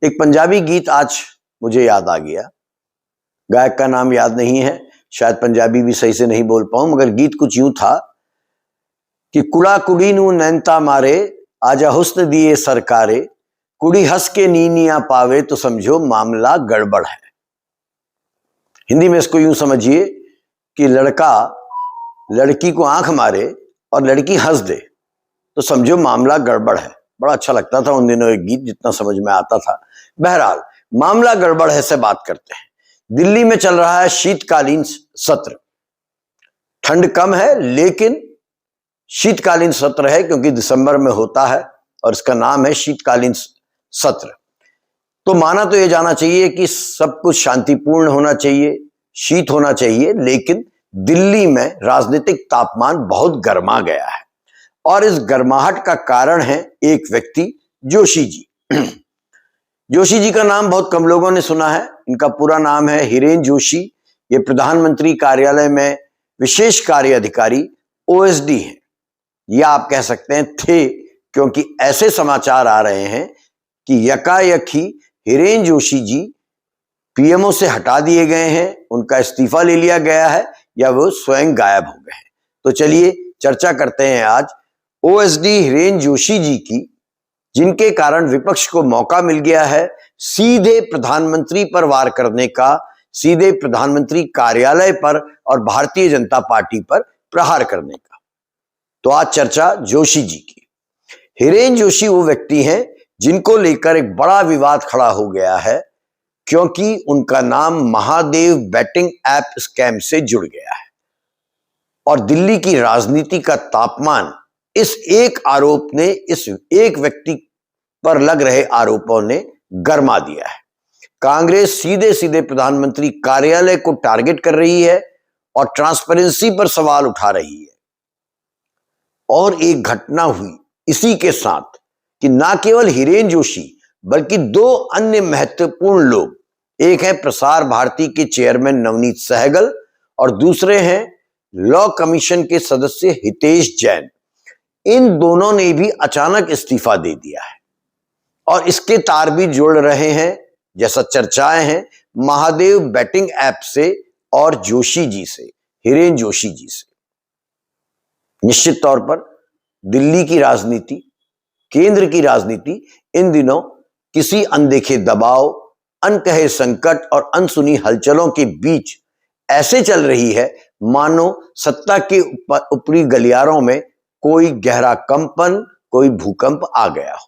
एक पंजाबी गीत आज मुझे याद आ गया। गायक का नाम याद नहीं है, शायद पंजाबी भी सही से नहीं बोल पाऊं, मगर गीत कुछ यूं था कि कुड़ा कुड़ी नू नैनता मारे, आजा हुस्न दिए सरकारे, कुड़ी हंस के नीनिया पावे तो समझो मामला गड़बड़ है। हिंदी में इसको यूं समझिए कि लड़का लड़की को आंख मारे और लड़की हंस दे तो समझो मामला गड़बड़ है। बड़ा अच्छा लगता था उन दिनों एक गीत, जितना समझ में आता था। बहरहाल, मामला गड़बड़ है से बात करते हैं। दिल्ली में चल रहा है शीतकालीन सत्र। ठंड कम है लेकिन शीतकालीन सत्र है, क्योंकि दिसंबर में होता है और इसका नाम है शीतकालीन सत्र। तो माना तो यह जाना चाहिए कि सब कुछ शांतिपूर्ण होना चाहिए, शीत होना चाहिए, लेकिन दिल्ली में राजनीतिक तापमान बहुत गर्मा गया है और इस गर्माहट का कारण है एक व्यक्ति, जोशी जी। जोशी जी का नाम बहुत कम लोगों ने सुना है। इनका पूरा नाम है हिरेन जोशी। ये प्रधानमंत्री कार्यालय में विशेष कार्य अधिकारी ओएसडी हैं, या आप कह सकते हैं थे, क्योंकि ऐसे समाचार आ रहे हैं कि यकायक ही हिरेन जोशी जी पीएमओ से हटा दिए गए हैं, उनका इस्तीफा ले लिया गया है या वो स्वयं गायब हो गए हैं। तो चलिए चर्चा करते हैं आज ओएसडी हिरेन जोशी जी की, जिनके कारण विपक्ष को मौका मिल गया है सीधे प्रधानमंत्री पर वार करने का, सीधे प्रधानमंत्री कार्यालय पर और भारतीय जनता पार्टी पर प्रहार करने का। तो आज चर्चा जोशी जी की। हिरेन जोशी वो व्यक्ति हैं जिनको लेकर एक बड़ा विवाद खड़ा हो गया है, क्योंकि उनका नाम महादेव बैटिंग ऐप स्कैम से जुड़ गया है और दिल्ली की राजनीति का तापमान इस एक आरोप ने, इस एक व्यक्ति पर लग रहे आरोपों ने गरमा दिया है। कांग्रेस सीधे सीधे प्रधानमंत्री कार्यालय को टारगेट कर रही है और ट्रांसपेरेंसी पर सवाल उठा रही है। और एक घटना हुई इसी के साथ कि ना केवल हिरेन जोशी बल्कि दो अन्य महत्वपूर्ण लोग, एक है प्रसार भारती के चेयरमैन नवनीत सहगल और दूसरे हैं लॉ कमीशन के सदस्य हितेश जैन, इन दोनों ने भी अचानक इस्तीफा दे दिया है और इसके तार भी जोड़ रहे हैं, जैसा चर्चाएं हैं, महादेव बैटिंग ऐप से और जोशी जी से, हिरेन जोशी जी से। निश्चित तौर पर दिल्ली की राजनीति, केंद्र की राजनीति इन दिनों किसी अनदेखे दबाव, अनकहे संकट और अनसुनी हलचलों के बीच ऐसे चल रही है मानो सत्ता के ऊपरी गलियारों में कोई गहरा कंपन, कोई भूकंप आ गया हो।